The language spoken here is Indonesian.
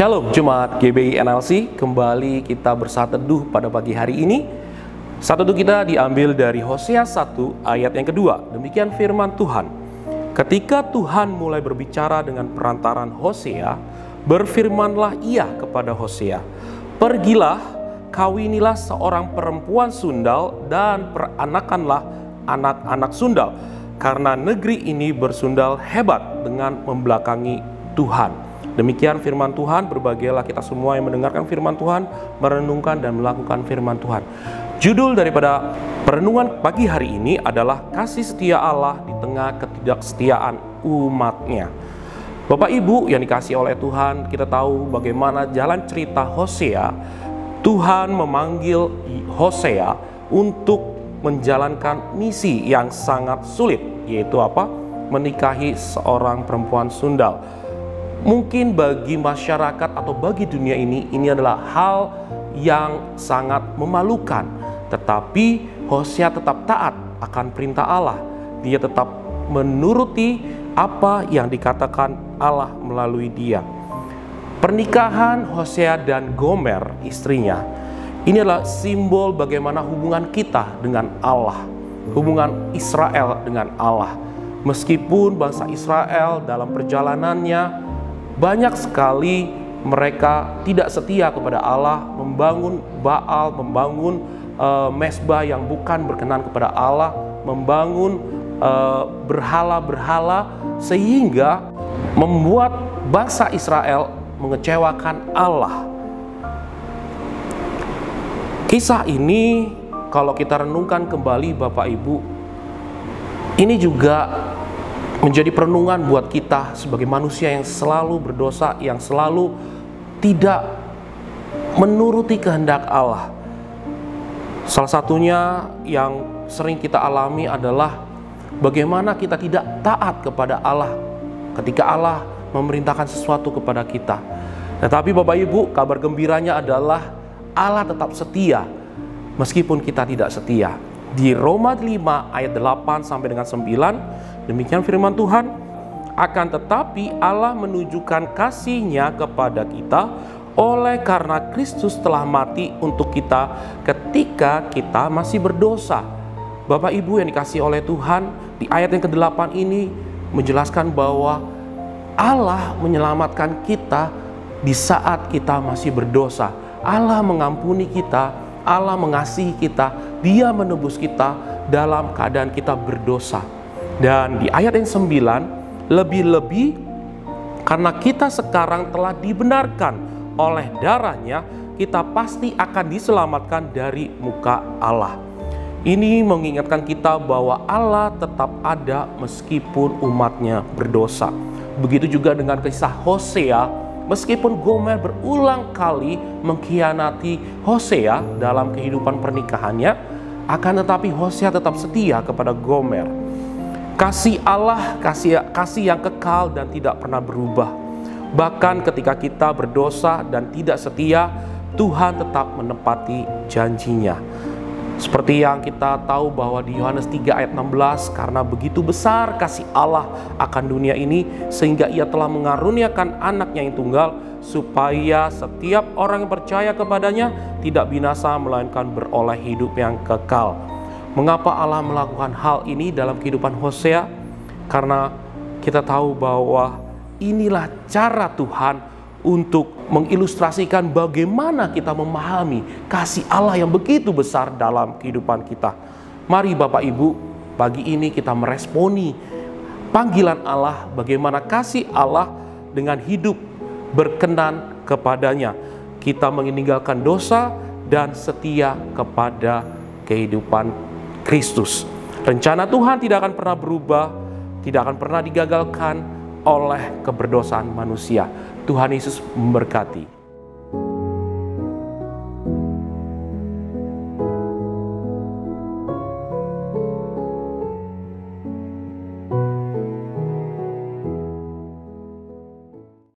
Shalom Jemaat GBI NLC, kembali kita bersatu teduh pada pagi hari ini. Satu teduh kita diambil dari Hosea 1 ayat yang kedua. Demikian firman Tuhan. Ketika Tuhan mulai berbicara dengan perantaran Hosea, berfirmanlah ia kepada Hosea, "Pergilah, kawinilah seorang perempuan sundal dan peranakanlah anak-anak sundal, karena negeri ini bersundal hebat dengan membelakangi Tuhan." Demikian firman Tuhan. Berbahagialah kita semua yang mendengarkan firman Tuhan, merenungkan dan melakukan firman Tuhan. Judul daripada perenungan pagi hari ini adalah kasih setia Allah di tengah ketidaksetiaan umatnya. Bapak Ibu yang dikasihi oleh Tuhan, kita tahu bagaimana jalan cerita Hosea. Tuhan memanggil Hosea untuk menjalankan misi yang sangat sulit, yaitu apa? Menikahi seorang perempuan sundal. Mungkin bagi masyarakat atau bagi dunia ini adalah hal yang sangat memalukan. Tetapi Hosea tetap taat akan perintah Allah. Dia tetap menuruti apa yang dikatakan Allah melalui dia. Pernikahan Hosea dan Gomer, istrinya, ini adalah simbol bagaimana hubungan kita dengan Allah, hubungan Israel dengan Allah. Meskipun bangsa Israel dalam perjalanannya banyak sekali mereka tidak setia kepada Allah, membangun Baal, membangun mesbah yang bukan berkenan kepada Allah, membangun berhala-berhala, sehingga membuat bangsa Israel mengecewakan Allah. Kisah ini kalau kita renungkan kembali Bapak Ibu, ini juga menjadi perenungan buat kita sebagai manusia yang selalu berdosa, yang selalu tidak menuruti kehendak Allah. Salah satunya yang sering kita alami adalah bagaimana kita tidak taat kepada Allah ketika Allah memerintahkan sesuatu kepada kita. Tetapi Bapak Ibu, kabar gembiranya adalah Allah tetap setia meskipun kita tidak setia. Di Roma 5 ayat 8 sampai dengan 9, demikian firman Tuhan, "Akan tetapi Allah menunjukkan kasih-Nya kepada kita oleh karena Kristus telah mati untuk kita ketika kita masih berdosa." Bapak Ibu yang dikasihi oleh Tuhan, di ayat yang ke-8 ini menjelaskan bahwa Allah menyelamatkan kita di saat kita masih berdosa. Allah mengampuni kita, Allah mengasihi kita, Dia menebus kita dalam keadaan kita berdosa. Dan di ayat yang 9, lebih-lebih karena kita sekarang telah dibenarkan oleh darah-Nya, kita pasti akan diselamatkan dari muka Allah. Ini mengingatkan kita bahwa Allah tetap ada meskipun umatnya berdosa. Begitu juga dengan kisah Hosea. Meskipun Gomer berulang kali mengkhianati Hosea dalam kehidupan pernikahannya, akan tetapi Hosea tetap setia kepada Gomer. Kasih Allah, kasih yang kekal dan tidak pernah berubah. Bahkan ketika kita berdosa dan tidak setia, Tuhan tetap menepati janji-Nya. Seperti yang kita tahu bahwa di Yohanes 3 ayat 16, "Karena begitu besar kasih Allah akan dunia ini, sehingga Ia telah mengaruniakan anaknya yang tunggal, supaya setiap orang yang percaya kepadanya tidak binasa, melainkan beroleh hidup yang kekal." Mengapa Allah melakukan hal ini dalam kehidupan Hosea? Karena kita tahu bahwa inilah cara Tuhan untuk mengilustrasikan bagaimana kita memahami kasih Allah yang begitu besar dalam kehidupan kita. Mari Bapak Ibu, pagi ini kita meresponi panggilan Allah, bagaimana kasih Allah dengan hidup berkenan kepadanya. Kita meninggalkan dosa dan setia kepada kehidupan Kristus. Rencana Tuhan tidak akan pernah berubah, tidak akan pernah digagalkan oleh keberdosaan manusia. Tuhan Yesus memberkati.